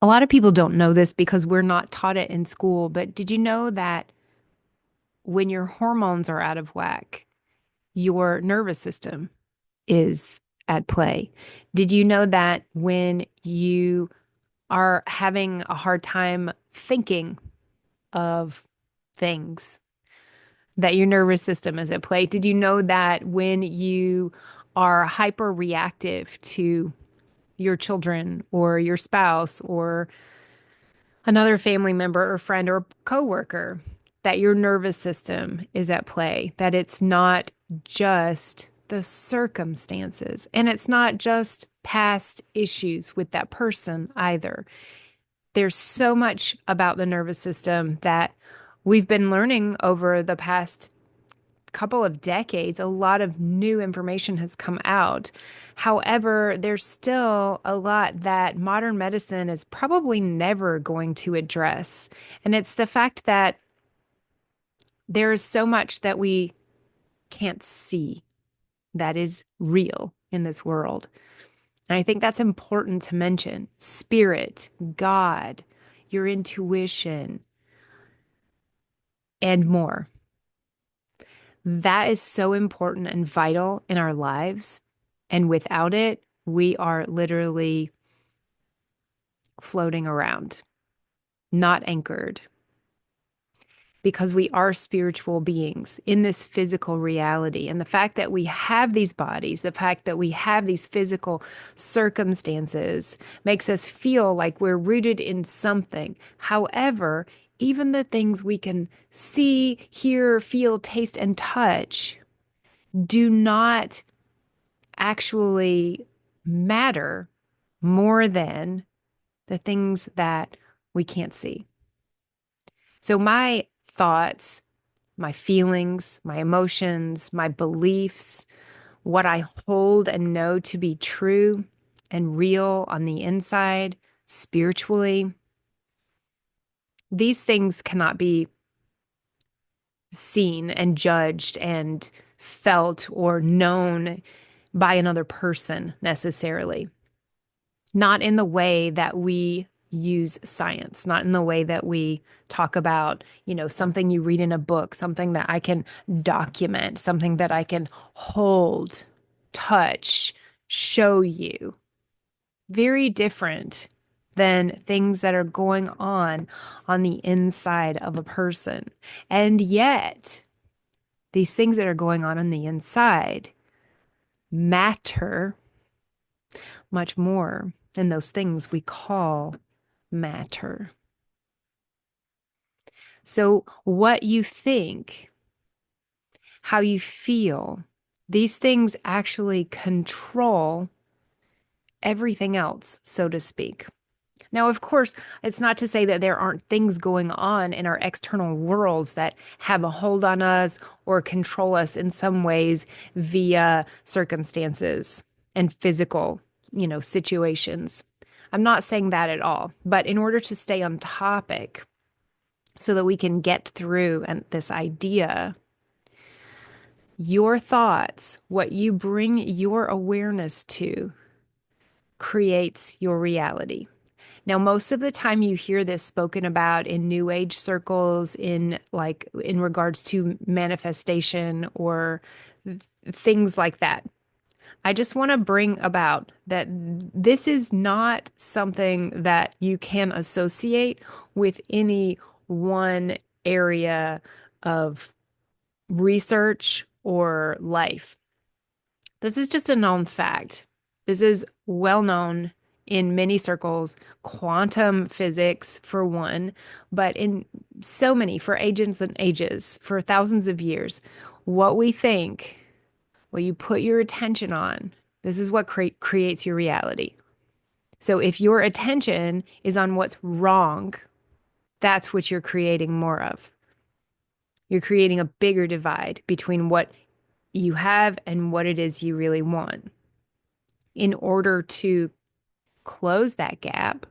A lot of people don't know this because we're not taught it in school, but did you know that when your hormones are out of whack, your nervous system is at play? Did you know that when you are having a hard time thinking of things, that your nervous system is at play? Did you know that when you are hyper reactive to your children or your spouse or another family member or friend or coworker, that your nervous system is at play, that it's not just the circumstances and it's not just past issues with that person either. There's so much about the nervous system that we've been learning over the past couple of decades. A lot of new information has come out. However, there's still a lot that modern medicine is probably never going to address. And it's the fact that there is so much that we can't see that is real in this world. And I think that's important to mention. Spirit, God, your intuition, and more. That is so important and vital in our lives. And without it, we are literally floating around, not anchored, because we are spiritual beings in this physical reality. And the fact that we have these bodies, the fact that we have these physical circumstances makes us feel like we're rooted in something. However, even the things we can see, hear, feel, taste, and touch do not actually matter more than the things that we can't see. So, my thoughts, my feelings, my emotions, my beliefs, what I hold and know to be true and real on the inside, spiritually, these things cannot be seen and judged and felt or known by another person necessarily. Not in the way that we use science, not in the way that we talk about, something you read in a book, something that I can document, something that I can hold, touch, show you. Very different than things that are going on the inside of a person. And yet, these things that are going on the inside matter much more than those things we call matter. So, what you think, how you feel, these things actually control everything else, so to speak. Now, of course, it's not to say that there aren't things going on in our external worlds that have a hold on us or control us in some ways via circumstances and physical, situations. I'm not saying that at all. But in order to stay on topic so that we can get through and this idea, your thoughts, what you bring your awareness to, creates your reality. Now, most of the time you hear this spoken about in new age circles in regards to manifestation or things like that. I just want to bring about that this is not something that you can associate with any one area of research or life. This is just a known fact. This is well known in many circles, quantum physics for one, but in so many, for ages and ages, for thousands of years. What we think, what you put your attention on, this is what creates your reality. So if your attention is on what's wrong, that's what you're creating more of. You're creating a bigger divide between what you have and what it is you really want. In order to close that gap,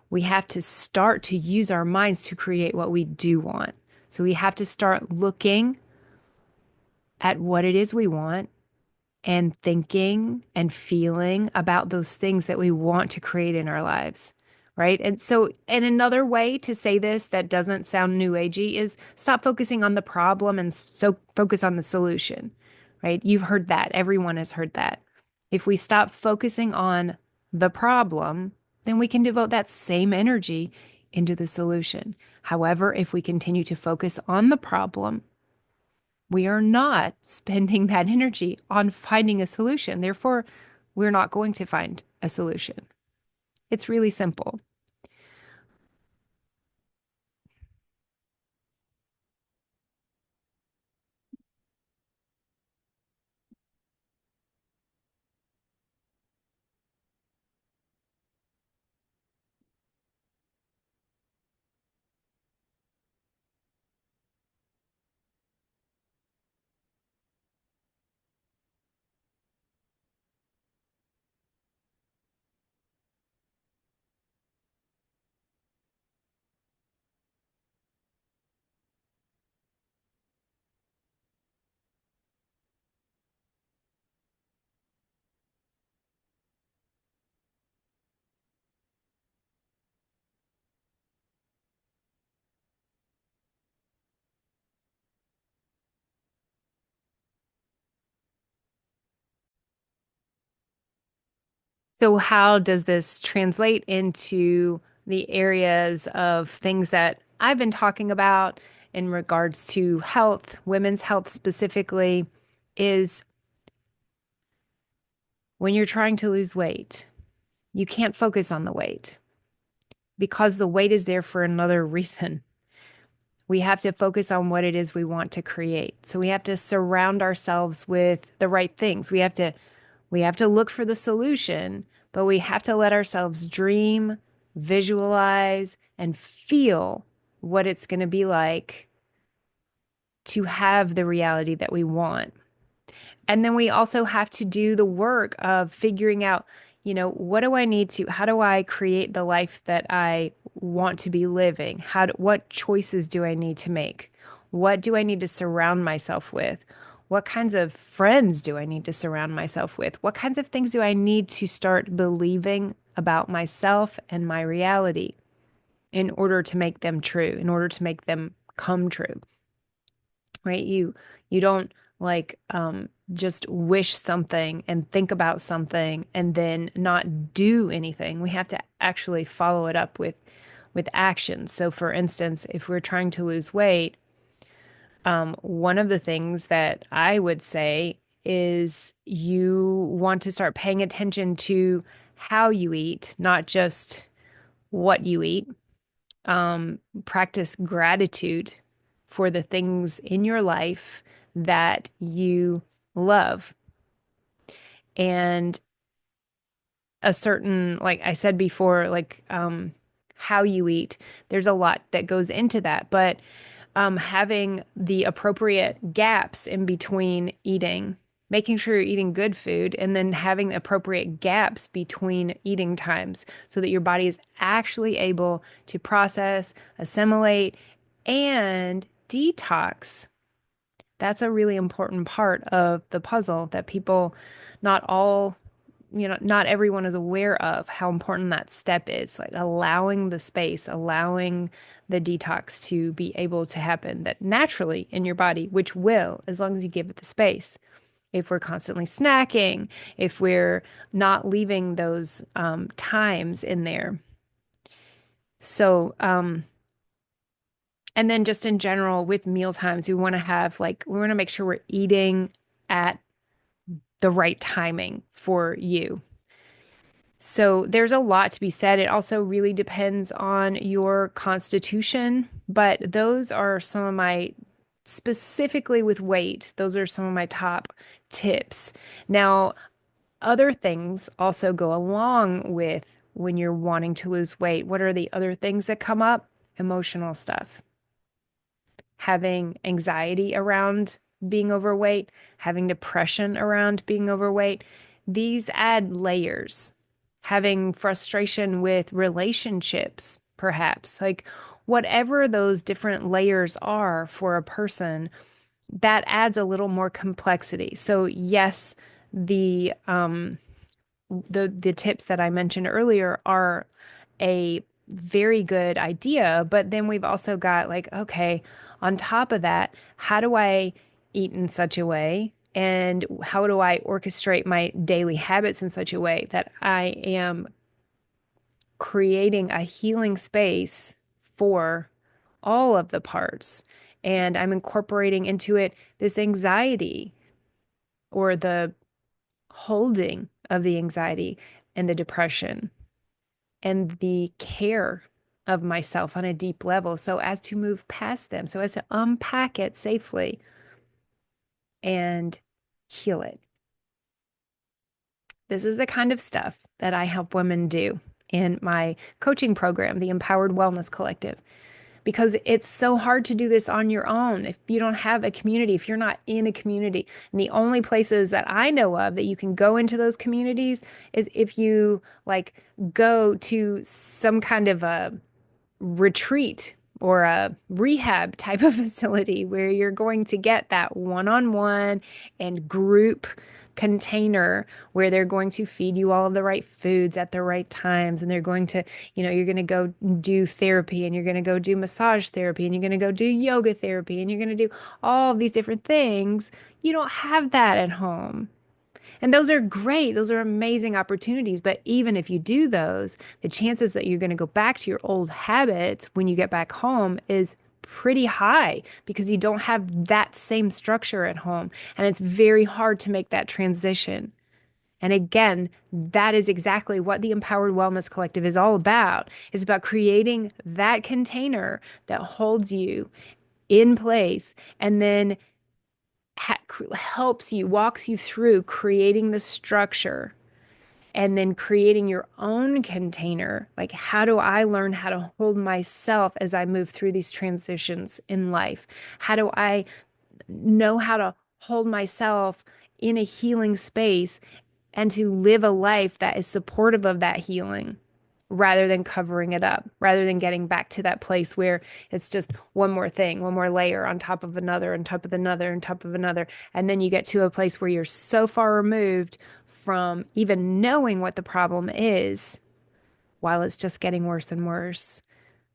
we have to start to use our minds to create what we do want. So we have to start looking at what it is we want and thinking and feeling about those things that we want to create in our lives. right? And so, and another way to say this that doesn't sound new agey is stop focusing on the problem and so focus on the solution, right? You've heard that. Everyone has heard that. If we stop focusing on the problem, then we can devote that same energy into the solution. However, if we continue to focus on the problem, we are not spending that energy on finding a solution. Therefore, we're not going to find a solution. It's really simple. So, how does this translate into the areas of things that I've been talking about in regards to health, women's health specifically, is when you're trying to lose weight, you can't focus on the weight because the weight is there for another reason. We have to focus on what it is we want to create. So we have to surround ourselves with the right things. We have to look for the solution, but we have to let ourselves dream, visualize, and feel what it's going to be like to have the reality that we want. And then we also have to do the work of figuring out, what do I need to, how do I create the life that I want to be living? What choices do I need to make? What do I need to surround myself with? What kinds of friends do I need to surround myself with? What kinds of things do I need to start believing about myself and my reality in order to make them true, in order to make them come true? Right? You don't like just wish something and think about something and then not do anything. We have to actually follow it up with action. So for instance, if we're trying to lose weight, one of the things that I would say is you want to start paying attention to how you eat, not just what you eat. Practice gratitude for the things in your life that you love. And a certain, like I said before, how you eat, there's a lot that goes into that. But having the appropriate gaps in between eating, making sure you're eating good food, and then having the appropriate gaps between eating times so that your body is actually able to process, assimilate, and detox. That's a really important part of the puzzle that people, not all, not everyone is aware of how important that step is, like allowing the space, allowing the detox to be able to happen that naturally in your body, which will, as long as you give it the space. If we're constantly snacking, if we're not leaving those times in there. So, and then just in general with meal times, we want to make sure we're eating at the right timing for you. So there's a lot to be said. It also really depends on your constitution, but those are some of my, specifically with weight, those are some of my top tips. Now, other things also go along with when you're wanting to lose weight. What are the other things that come up? Emotional stuff, having anxiety around being overweight, having depression around being overweight. These add layers. Having frustration with relationships, perhaps, like whatever those different layers are for a person, that adds a little more complexity. So yes, the tips that I mentioned earlier are a very good idea. But then we've also got like, okay, on top of that, how do I eat in such a way? And how do I orchestrate my daily habits in such a way that I am creating a healing space for all of the parts? And I'm incorporating into it this anxiety or the holding of the anxiety and the depression and the care of myself on a deep level so as to move past them, so as to unpack it safely and heal it. This is the kind of stuff that I help women do in my coaching program, the Empowered Wellness Collective, because it's so hard to do this on your own if you don't have a community, if you're not in a community. And the only places that I know of that you can go into those communities is if you like go to some kind of a retreat or a rehab type of facility where you're going to get that one-on-one and group container where they're going to feed you all of the right foods at the right times, and they're going to, you're going to go do therapy, and you're going to go do massage therapy, and you're going to go do yoga therapy, and you're going to do all of these different things. You don't have that at home. And those are great. Those are amazing opportunities. But even if you do those, the chances that you're going to go back to your old habits when you get back home is pretty high because you don't have that same structure at home. And it's very hard to make that transition. And again, that is exactly what the Empowered Wellness Collective is all about. It's about creating that container that holds you in place and then helps you, walks you through creating the structure and then creating your own container. Like, how do I learn how to hold myself as I move through these transitions in life? How do I know how to hold myself in a healing space and to live a life that is supportive of that healing? Rather than covering it up, rather than getting back to that place where it's just one more thing, one more layer on top of another, on top of another, on top of another. And then you get to a place where you're so far removed from even knowing what the problem is, while it's just getting worse and worse,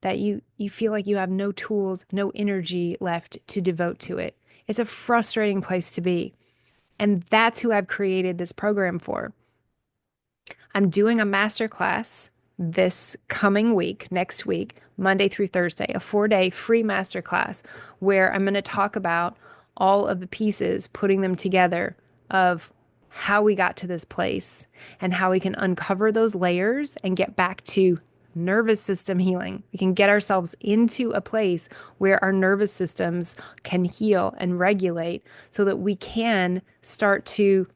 that you feel like you have no tools, no energy left to devote to it. It's a frustrating place to be. And that's who I've created this program for. I'm doing a masterclass this coming week, next week, Monday through Thursday, a 4-day free masterclass where I'm going to talk about all of the pieces, putting them together of how we got to this place and how we can uncover those layers and get back to nervous system healing. We can get ourselves into a place where our nervous systems can heal and regulate so that we can start to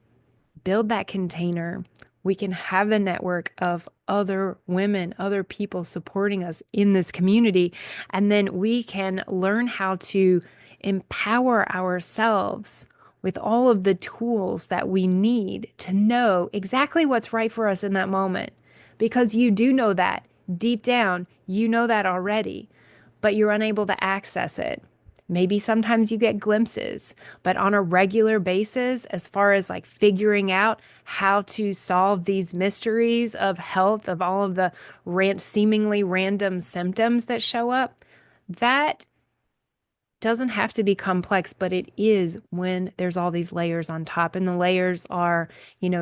build that container. We can have a network of other women, other people supporting us in this community. And then we can learn how to empower ourselves with all of the tools that we need to know exactly what's right for us in that moment. Because you do know that deep down, you know that already, but you're unable to access it. Maybe sometimes you get glimpses, but on a regular basis, as far as like figuring out how to solve these mysteries of health, of all of the seemingly random symptoms that show up, that doesn't have to be complex, but it is when there's all these layers on top. And the layers are,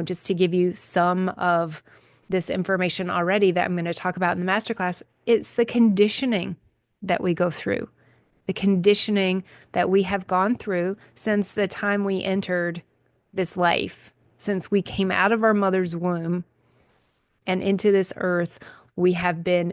just to give you some of this information already that I'm going to talk about in the masterclass, it's the conditioning that we go through. The conditioning that we have gone through since the time we entered this life, since we came out of our mother's womb and into this earth, we have been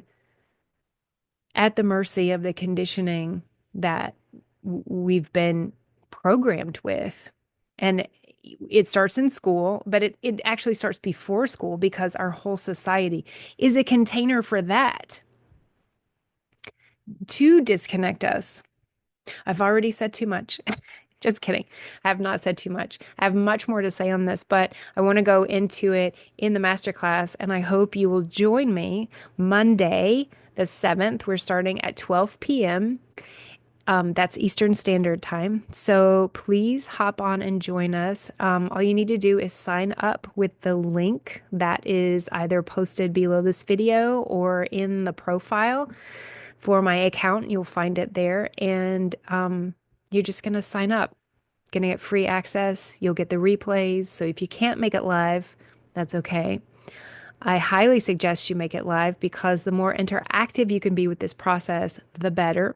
at the mercy of the conditioning that we've been programmed with. And it starts in school, but it actually starts before school because our whole society is a container for that, to disconnect us. I've already said too much. Just kidding. I have not said too much. I have much more to say on this, but I want to go into it in the masterclass, and I hope you will join me Monday, the 7th. We're starting at 12 p.m. That's Eastern Standard Time. So please hop on and join us. All you need to do is sign up with the link that is either posted below this video or in the profile for my account. You'll find it there. And you're just going to sign up. Going to get free access. You'll get the replays. So if you can't make it live, that's okay. I highly suggest you make it live because the more interactive you can be with this process, the better.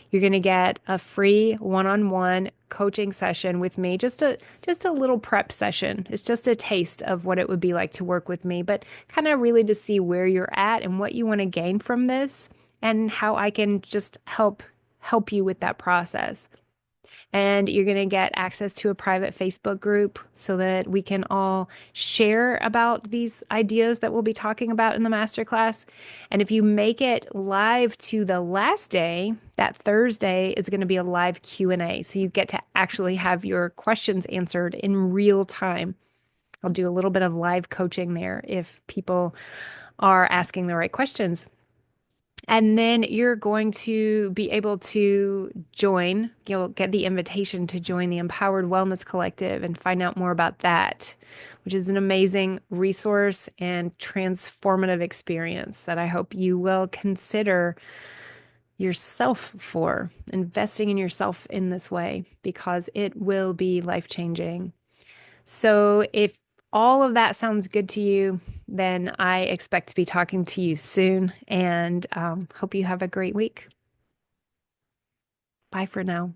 You're going to get a free one-on-one coaching session with me, just a little prep session. It's just a taste of what it would be like to work with me, but kind of really to see where you're at and what you want to gain from this and how I can just help you with that process. And you're going to get access to a private Facebook group so that we can all share about these ideas that we'll be talking about in the masterclass. And if you make it live to the last day, that Thursday is going to be a live Q&A. So you get to actually have your questions answered in real time. I'll do a little bit of live coaching there if people are asking the right questions. And then you're going to be able to join, you'll get the invitation to join the Empowered Wellness Collective and find out more about that, which is an amazing resource and transformative experience that I hope you will consider yourself for investing in yourself in this way because it will be life-changing. So if all of that sounds good to you, then I expect to be talking to you soon and hope you have a great week. Bye for now.